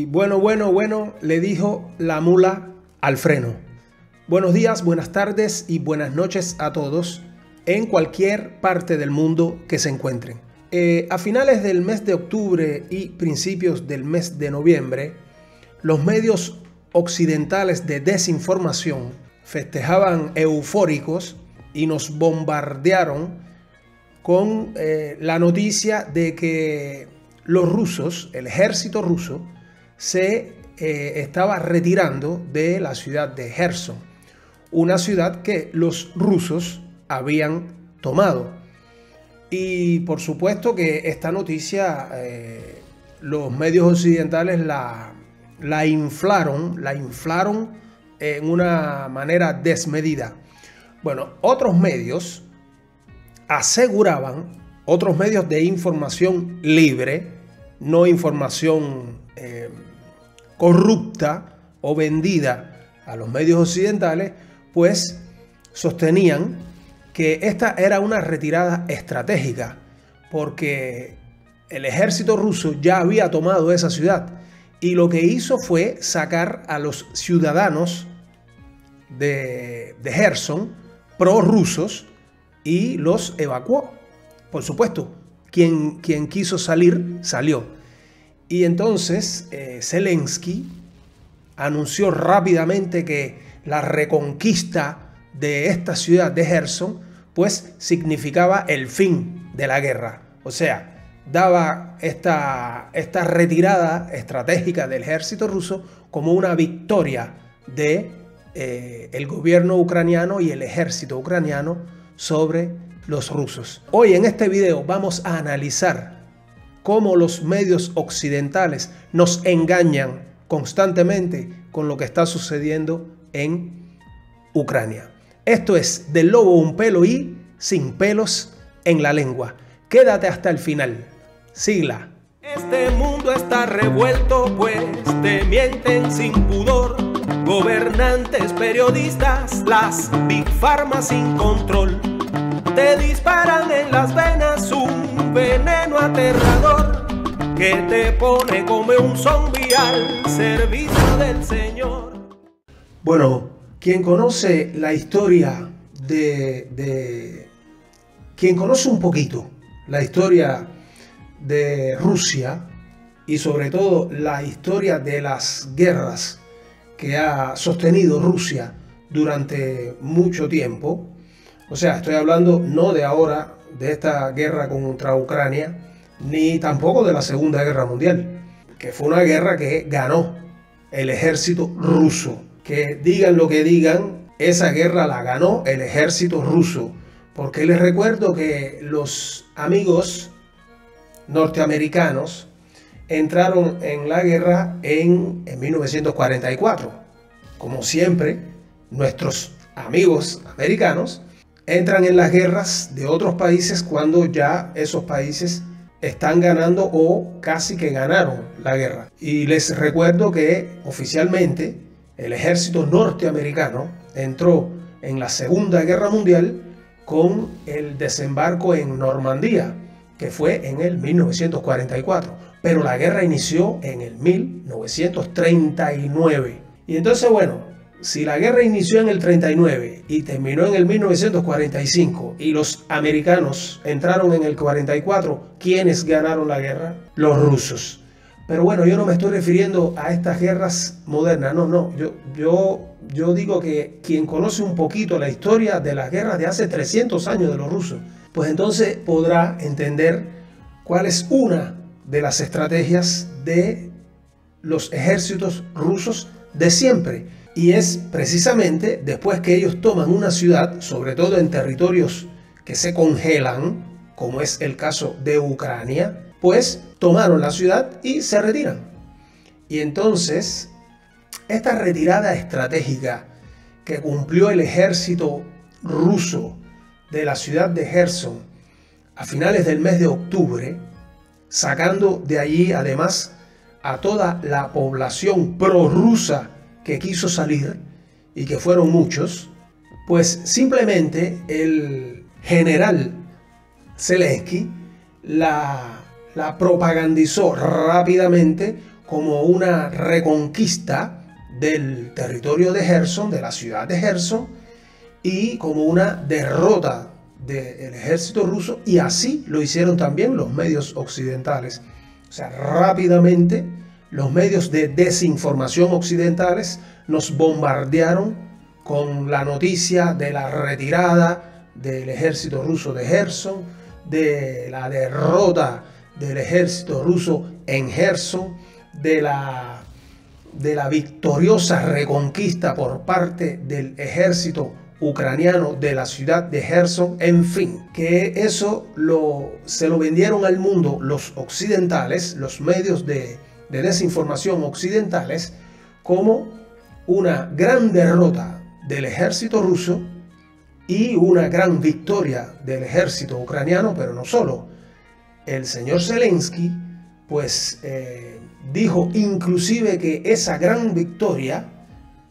bueno, le dijo la mula al freno. Buenos días, buenas tardes y buenas noches a todos en cualquier parte del mundo que se encuentren. A finales del mes de octubre y principios del mes de noviembre, los medios occidentales de desinformación festejaban eufóricos y nos bombardearon con la noticia de que los rusos, el ejército ruso, se estaba retirando de la ciudad de Gerson, una ciudad que los rusos habían tomado. Y por supuesto que esta noticia los medios occidentales la inflaron en una manera desmedida. Bueno, otros medios aseguraban, otros medios de información libre, no información corrupta o vendida a los medios occidentales, pues sostenían que esta era una retirada estratégica, porque el ejército ruso ya había tomado esa ciudad y lo que hizo fue sacar a los ciudadanos de Gerson prorrusos y los evacuó. Por supuesto, quien quiso salir, salió. Y entonces Zelensky anunció rápidamente que la reconquista de esta ciudad de Gerson pues significaba el fin de la guerra. O sea, daba esta retirada estratégica del ejército ruso como una victoria de el gobierno ucraniano y el ejército ucraniano sobre los rusos. Hoy en este video vamos a analizar cómo los medios occidentales nos engañan constantemente con lo que está sucediendo en Ucrania. Esto es Del Lobo un pelo y sin pelos en la lengua. Quédate hasta el final. Sigla. Este mundo está revuelto, pues te mienten sin pudor. Gobernantes, periodistas, las Big Pharma sin control. Te disparan en las venas un veneno aterrador que te pone como un zombie al servicio del Señor. Bueno, quien conoce la historia quien conoce un poquito la historia de Rusia y sobre todo la historia de las guerras que ha sostenido Rusia durante mucho tiempo, o sea, estoy hablando no de ahora, de esta guerra contra Ucrania, ni tampoco de la Segunda Guerra Mundial, que fue una guerra que ganó el ejército ruso. Que digan lo que digan, esa guerra la ganó el ejército ruso. Porque les recuerdo que los amigos norteamericanos entraron en la guerra en 1944. Como siempre, nuestros amigos americanos entran en las guerras de otros países cuando ya esos países están ganando o casi que ganaron la guerra. Y les recuerdo que oficialmente el ejército norteamericano entró en la Segunda Guerra Mundial con el desembarco en Normandía, que fue en el 1944. Pero la guerra inició en el 1939. Y entonces, bueno, si la guerra inició en el 39 y terminó en el 1945 y los americanos entraron en el 44, ¿quiénes ganaron la guerra? Los rusos. Pero bueno, yo no me estoy refiriendo a estas guerras modernas, no. Yo digo que quien conoce un poquito la historia de las guerras de hace 300 años de los rusos, pues entonces podrá entender cuál es una de las estrategias de los ejércitos rusos de siempre. Y es precisamente después que ellos toman una ciudad, sobre todo en territorios que se congelan, como es el caso de Ucrania, pues tomaron la ciudad y se retiran. Y entonces, esta retirada estratégica que cumplió el ejército ruso de la ciudad de Gerson a finales del mes de octubre, sacando de allí además a toda la población prorrusa que quiso salir y que fueron muchos, pues simplemente el general Zelensky la propagandizó rápidamente como una reconquista del territorio de Kherson, de la ciudad de Kherson, y como una derrota del ejército ruso, y así lo hicieron también los medios occidentales. O sea, rápidamente los medios de desinformación occidentales nos bombardearon con la noticia de la retirada del ejército ruso de Kherson, de la derrota del ejército ruso en Kherson, de la victoriosa reconquista por parte del ejército ucraniano de la ciudad de Kherson, en fin, que eso se lo vendieron al mundo los occidentales, los medios de desinformación occidentales, como una gran derrota del ejército ruso y una gran victoria del ejército ucraniano. Pero no solo, el señor Zelensky pues dijo inclusive que esa gran victoria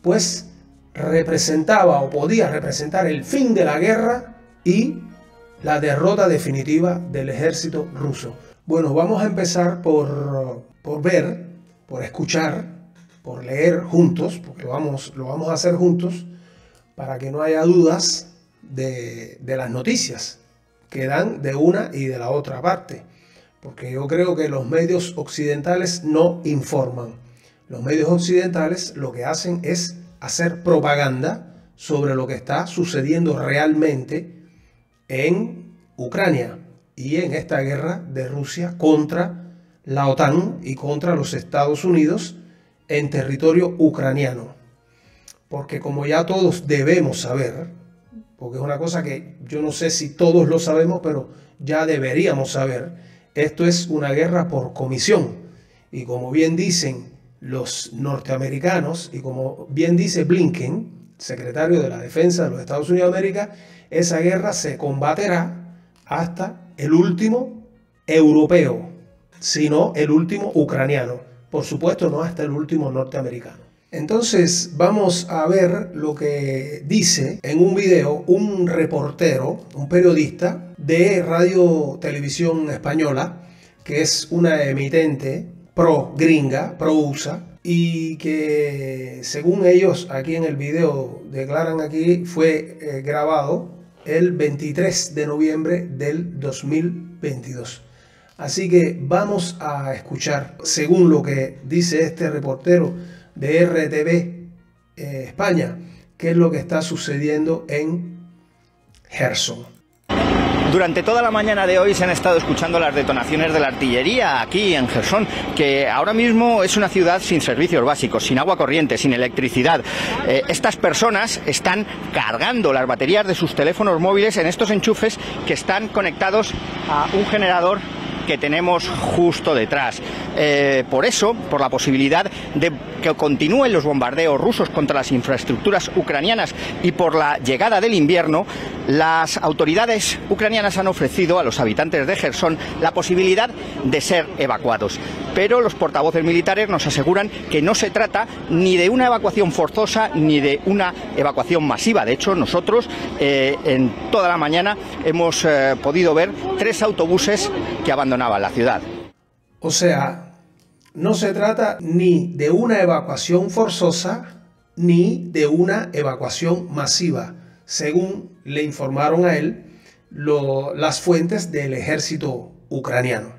pues representaba o podía representar el fin de la guerra y la derrota definitiva del ejército ruso. Bueno, vamos a empezar por ver, por escuchar, por leer juntos, porque lo vamos a hacer juntos, para que no haya dudas de las noticias que dan de una y de la otra parte. Porque yo creo que los medios occidentales no informan. Los medios occidentales lo que hacen es hacer propaganda sobre lo que está sucediendo realmente en Ucrania y en esta guerra de Rusia contra la OTAN y contra los Estados Unidos en territorio ucraniano. Porque como ya todos debemos saber, porque es una cosa que yo no sé si todos lo sabemos, pero ya deberíamos saber, esto es una guerra por comisión. Y como bien dicen los norteamericanos, y como bien dice Blinken, secretario de la Defensa de los Estados Unidos de América, esa guerra se combaterá hasta el último europeo, sino el último ucraniano. Por supuesto, no hasta el último norteamericano. Entonces vamos a ver lo que dice en un video un reportero, un periodista de Radio Televisión Española, que es una emitente pro gringa, pro USA, y que según ellos aquí en el video declaran aquí fue grabado el 23 de noviembre del 2022. Así que vamos a escuchar, según lo que dice este reportero de RTV España, qué es lo que está sucediendo en Kherson. Durante toda la mañana de hoy se han estado escuchando las detonaciones de la artillería aquí en Kherson, que ahora mismo es una ciudad sin servicios básicos, sin agua corriente, sin electricidad. Estas personas están cargando las baterías de sus teléfonos móviles en estos enchufes que están conectados a un generador que tenemos justo detrás. Por eso, por la posibilidad de que continúen los bombardeos rusos contra las infraestructuras ucranianas y por la llegada del invierno, las autoridades ucranianas han ofrecido a los habitantes de Kherson la posibilidad de ser evacuados. Pero los portavoces militares nos aseguran que no se trata ni de una evacuación forzosa ni de una evacuación masiva. De hecho, nosotros en toda la mañana hemos podido ver 3 autobuses que abandonaban la ciudad. O sea, no se trata ni de una evacuación forzosa ni de una evacuación masiva, según le informaron a él las fuentes del ejército ucraniano.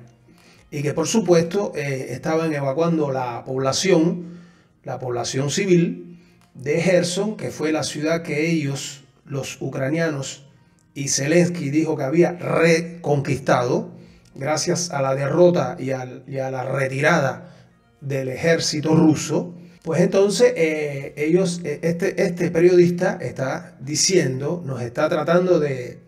Y que por supuesto estaban evacuando la población civil de Kherson, que fue la ciudad que ellos, los ucranianos, y Zelensky dijo que había reconquistado gracias a la derrota y a la retirada del ejército ruso. Pues entonces este periodista está diciendo, nos está tratando de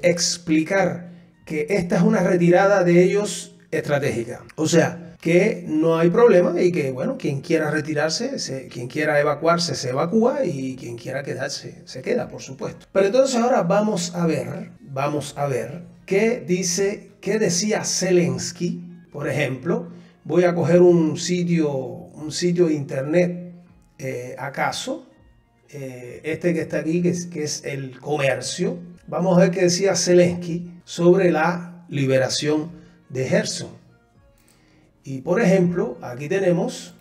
explicar que esta es una retirada de ellos estratégica. O sea, que no hay problema y que, bueno, quien quiera retirarse, quien quiera evacuarse, se evacúa y quien quiera quedarse, se queda, por supuesto. Pero entonces ahora vamos a ver qué decía Zelensky. Por ejemplo, voy a coger un sitio de internet, acaso, este que está aquí, que es El Comercio. Vamos a ver qué decía Zelensky sobre la liberación de Kherson. Y por ejemplo, aquí tenemos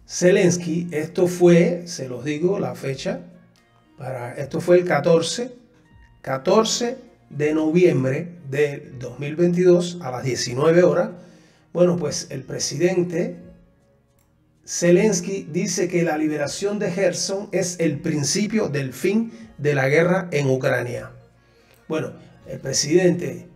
Zelensky. Esto fue, se los digo, la fecha. Esto fue el 14 de noviembre del 2022 a las 19 horas. Bueno, pues el presidente Zelensky dice que la liberación de Gerson es el principio del fin de la guerra en Ucrania. Bueno, el presidente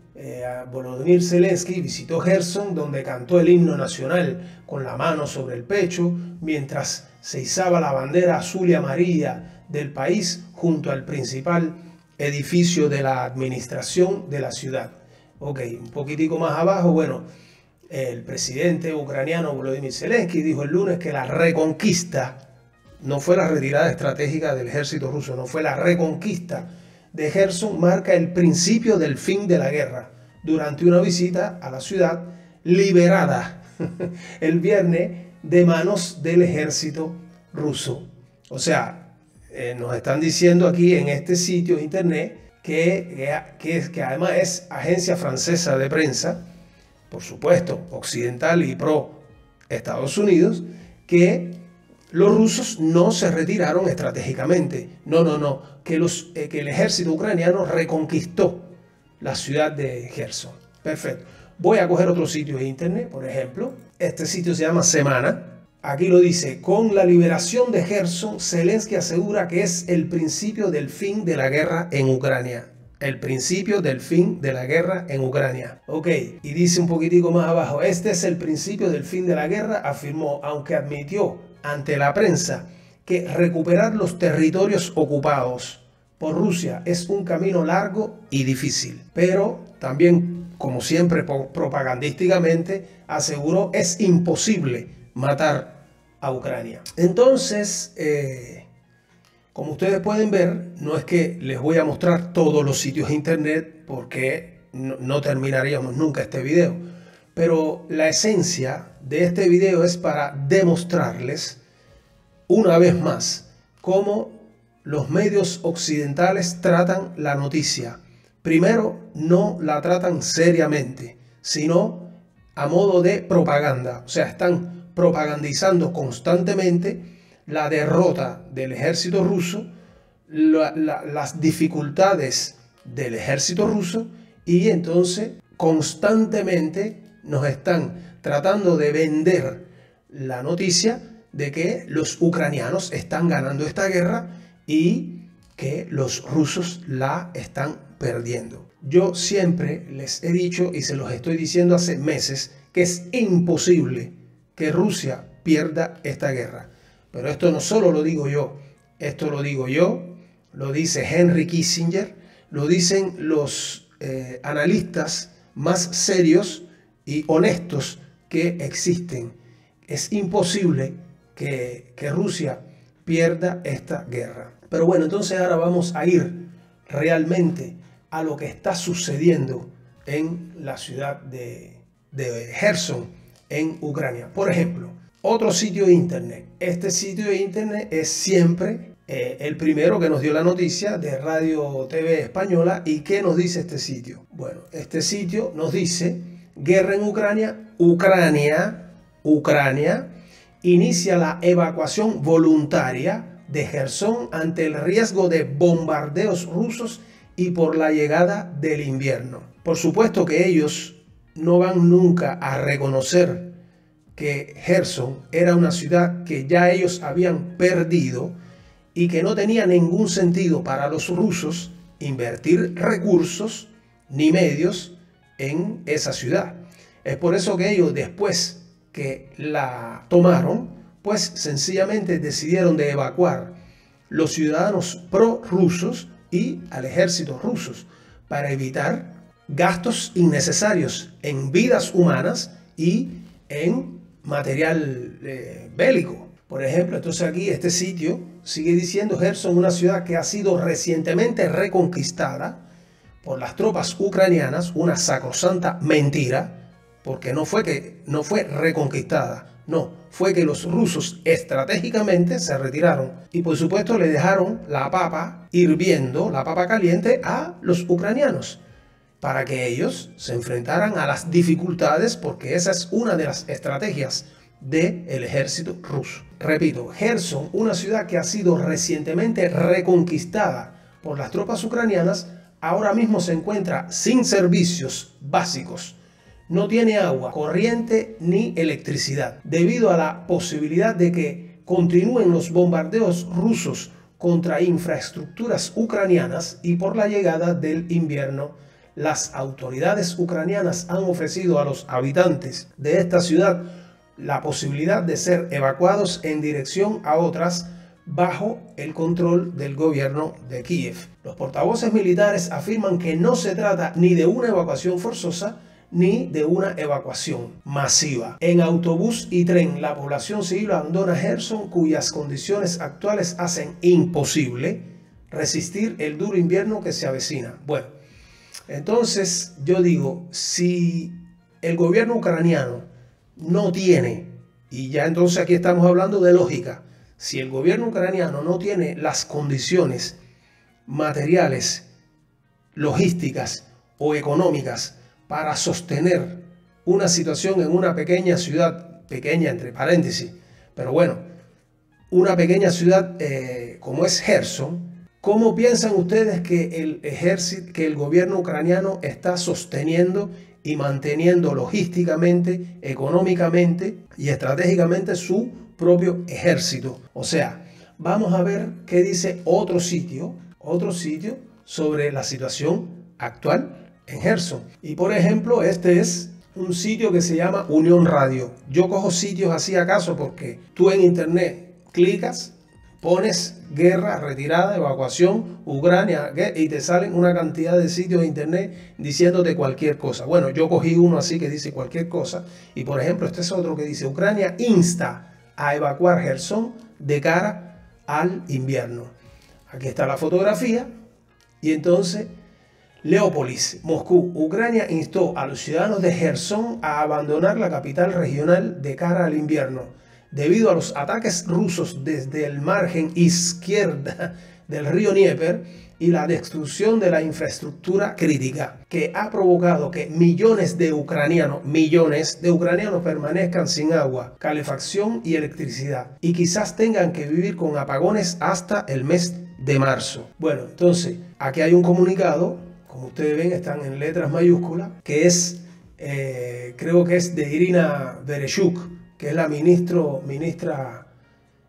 Volodymyr Zelensky visitó Gerson, donde cantó el himno nacional con la mano sobre el pecho, mientras se izaba la bandera azul y amarilla del país junto al principal edificio de la administración de la ciudad. Ok, un poquitico más abajo, bueno, el presidente ucraniano Volodymyr Zelensky dijo el lunes que la reconquista, no fue la retirada estratégica del ejército ruso, no fue la reconquista de Gerson, marca el principio del fin de la guerra, durante una visita a la ciudad liberada el viernes de manos del ejército ruso. O sea, nos están diciendo aquí en este sitio de internet que además es agencia francesa de prensa, por supuesto, occidental y pro Estados Unidos, que los rusos no se retiraron estratégicamente. No, que el ejército ucraniano reconquistó la ciudad de Gerson. Perfecto. Voy a coger otro sitio de internet, por ejemplo. Este sitio se llama Semana. Aquí lo dice: con la liberación de Gerson, Zelensky asegura que es el principio del fin de la guerra en Ucrania. El principio del fin de la guerra en Ucrania. Ok, y dice un poquitico más abajo: este es el principio del fin de la guerra, afirmó, aunque admitió ante la prensa que recuperar los territorios ocupados por Rusia es un camino largo y difícil. Pero también, como siempre propagandísticamente, aseguró es imposible matar a Ucrania. Entonces, como ustedes pueden ver, no es que les voy a mostrar todos los sitios de internet porque no terminaríamos nunca este video. Pero la esencia de este video es para demostrarles una vez más cómo los medios occidentales tratan la noticia. Primero, no la tratan seriamente, sino a modo de propaganda. O sea, están propagandizando constantemente la derrota del ejército ruso, las dificultades del ejército ruso, y entonces constantemente nos están tratando de vender la noticia de que los ucranianos están ganando esta guerra y que los rusos la están perdiendo. Yo siempre les he dicho, y se los estoy diciendo hace meses, que es imposible que Rusia pierda esta guerra. Pero esto no solo lo digo yo, esto lo digo yo, lo dice Henry Kissinger, lo dicen los analistas más serios y honestos que existen. Es imposible que Rusia pierda esta guerra. Pero bueno, entonces ahora vamos a ir realmente a lo que está sucediendo en la ciudad de Gerson, en Ucrania. Por ejemplo, otro sitio de internet. Este sitio de internet es siempre el primero que nos dio la noticia, de Radio TV Española. ¿Y qué nos dice este sitio? Bueno, este sitio nos dice: guerra en Ucrania, Ucrania inicia la evacuación voluntaria de Gerson ante el riesgo de bombardeos rusos y por la llegada del invierno. Por supuesto que ellos no van nunca a reconocer que Gerson era una ciudad que ya ellos habían perdido y que no tenía ningún sentido para los rusos invertir recursos ni medios en esa ciudad. Es por eso que ellos, después que la tomaron, pues sencillamente decidieron de evacuar los ciudadanos prorrusos y al ejército rusos para evitar gastos innecesarios en vidas humanas y en material bélico. Por ejemplo, entonces aquí este sitio sigue diciendo: Gerson, una ciudad que ha sido recientemente reconquistada por las tropas ucranianas, una sacrosanta mentira, porque no fue reconquistada, no, fue que los rusos estratégicamente se retiraron y por supuesto le dejaron la papa hirviendo, la papa caliente, a los ucranianos. para que ellos se enfrentaran a las dificultades, porque esa es una de las estrategias del ejército ruso. Repito, Gerson, una ciudad que ha sido recientemente reconquistada por las tropas ucranianas, ahora mismo se encuentra sin servicios básicos. No tiene agua, corriente ni electricidad, debido a la posibilidad de que continúen los bombardeos rusos contra infraestructuras ucranianas y por la llegada del invierno. Las autoridades ucranianas han ofrecido a los habitantes de esta ciudad la posibilidad de ser evacuados en dirección a otras bajo el control del gobierno de Kiev. Los portavoces militares afirman que no se trata ni de una evacuación forzosa ni de una evacuación masiva. En autobús y tren, la población civil abandona Gerson, cuyas condiciones actuales hacen imposible resistir el duro invierno que se avecina. Bueno, entonces yo digo, si el gobierno ucraniano no tiene, y ya entonces aquí estamos hablando de lógica, si el gobierno ucraniano no tiene las condiciones materiales, logísticas o económicas para sostener una situación en una pequeña ciudad, pequeña entre paréntesis, pero bueno, una pequeña ciudad como es Gerson, ¿cómo piensan ustedes que el ejército, que el gobierno ucraniano está sosteniendo y manteniendo logísticamente, económicamente y estratégicamente su propio ejército? O sea, vamos a ver qué dice otro sitio sobre la situación actual en Gerson. Y por ejemplo, este es un sitio que se llama Unión Radio. Yo cojo sitios así acaso porque tú en internet clicas, pones guerra, retirada, evacuación, Ucrania, y te salen una cantidad de sitios de internet diciéndote cualquier cosa. Bueno, yo cogí uno así que dice cualquier cosa. Y por ejemplo, este es otro que dice: Ucrania insta a evacuar Gerson de cara al invierno. Aquí está la fotografía. Y entonces, Leópolis, Moscú. Ucrania instó a los ciudadanos de Gerson a abandonar la capital regional de cara al invierno, debido a los ataques rusos desde el margen izquierda del río Dnieper y la destrucción de la infraestructura crítica, que ha provocado que millones de ucranianos permanezcan sin agua, calefacción y electricidad, y quizás tengan que vivir con apagones hasta el mes de marzo. Bueno, entonces, aquí hay un comunicado, como ustedes ven, están en letras mayúsculas, que es, creo que es de Irina Vereshchuk, que es la ministra.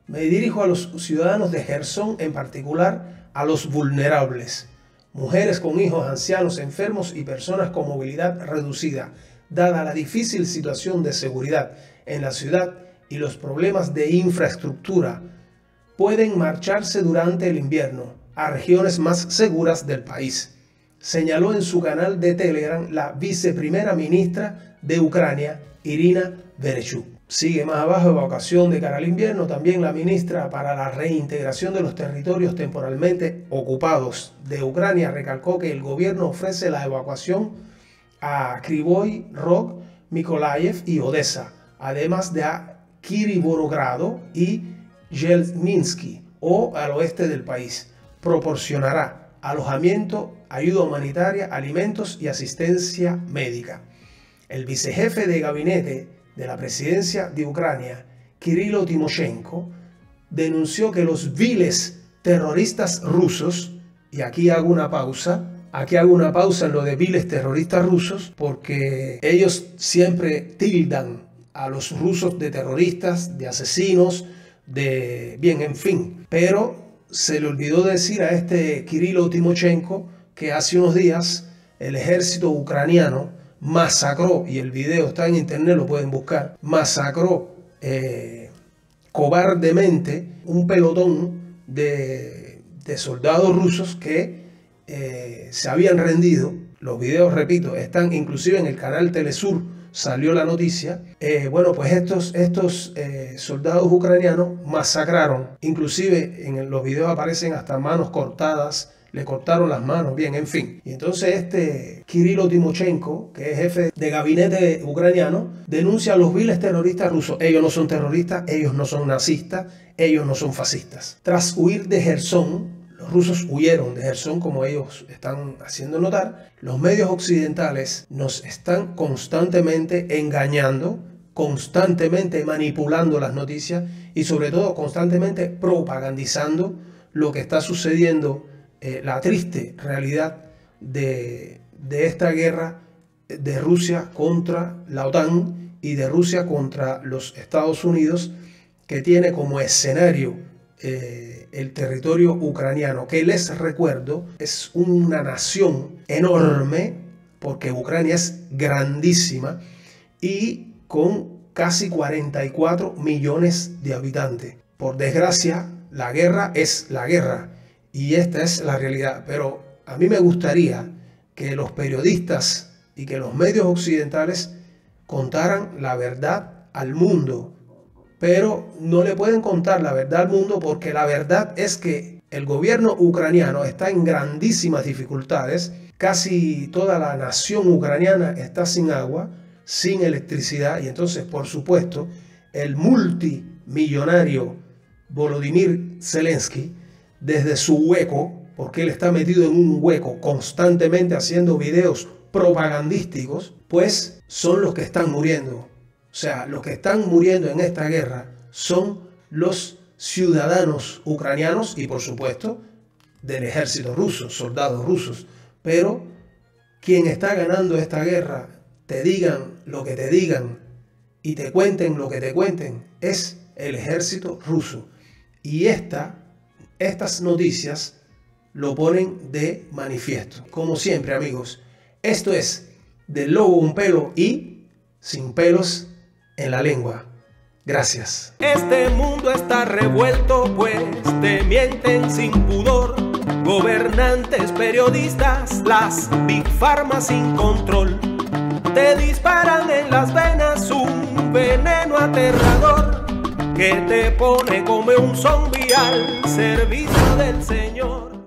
Me dirijo a los ciudadanos de Gerson, en particular a los vulnerables, mujeres con hijos, ancianos, enfermos y personas con movilidad reducida, dada la difícil situación de seguridad en la ciudad y los problemas de infraestructura. Pueden marcharse durante el invierno a regiones más seguras del país, señaló en su canal de Telegram la viceprimera ministra de Ucrania, Irina Vereshchuk. Sigue más abajo: evacuación de cara al invierno. También la ministra para la reintegración de los territorios temporalmente ocupados de Ucrania recalcó que el gobierno ofrece la evacuación a Kryvyi Rog, Mykolaiv y Odessa, además de a Kirovohrad y Yelminsky, o al oeste del país. Proporcionará alojamiento, ayuda humanitaria, alimentos y asistencia médica. El vicejefe de gabinete de la presidencia de Ucrania, Kirilo Timoshenko, denunció que los viles terroristas rusos, y aquí hago una pausa en lo de viles terroristas rusos, porque ellos siempre tildan a los rusos de terroristas, de asesinos, en fin, pero se le olvidó decir a este Kirilo Timoshenko que hace unos días el ejército ucraniano masacró, y el video está en internet, lo pueden buscar, masacró cobardemente un pelotón de soldados rusos que se habían rendido. Los videos, repito, están inclusive en el canal Telesur, salió la noticia. Bueno, pues estos soldados ucranianos masacraron, inclusive en los videos aparecen hasta manos cortadas, le cortaron las manos, en fin. Y entonces este Kirilo Timoshenko, que es jefe de gabinete ucraniano, denuncia a los viles terroristas rusos. Ellos no son terroristas, ellos no son nazistas, ellos no son fascistas. Tras huir de Gerson, los rusos huyeron de Jersón, como ellos están haciendo notar. Los medios occidentales nos están constantemente engañando, constantemente manipulando las noticias y sobre todo constantemente propagandizando lo que está sucediendo, la triste realidad de esta guerra de Rusia contra la OTAN y de Rusia contra los Estados Unidos, que tiene como escenario el territorio ucraniano, que les recuerdo es una nación enorme, porque Ucrania es grandísima y con casi 44 millones de habitantes. Por desgracia, la guerra es la guerra y esta es la realidad. Pero a mí me gustaría que los periodistas y que los medios occidentales contaran la verdad al mundo. Pero no le pueden contar la verdad al mundo, porque la verdad es que el gobierno ucraniano está en grandísimas dificultades. Casi toda la nación ucraniana está sin agua, sin electricidad, y entonces, por supuesto, el multimillonario Volodymyr Zelensky, desde su hueco, porque él está metido en un hueco constantemente haciendo videos propagandísticos, pues son los que están muriendo. O sea, los que están muriendo en esta guerra son los ciudadanos ucranianos y, por supuesto, del ejército ruso, soldados rusos. Pero quien está ganando esta guerra, te digan lo que te digan y te cuenten lo que te cuenten, es el ejército ruso. Y estas noticias lo ponen de manifiesto. Como siempre, amigos, esto es Del Lobo un pelo y sin pelos en la lengua. Gracias. Este mundo está revuelto, pues te mienten sin pudor. Gobernantes, periodistas, las Big Pharma sin control. Te disparan en las venas un veneno aterrador que te pone como un zombie al servicio del Señor.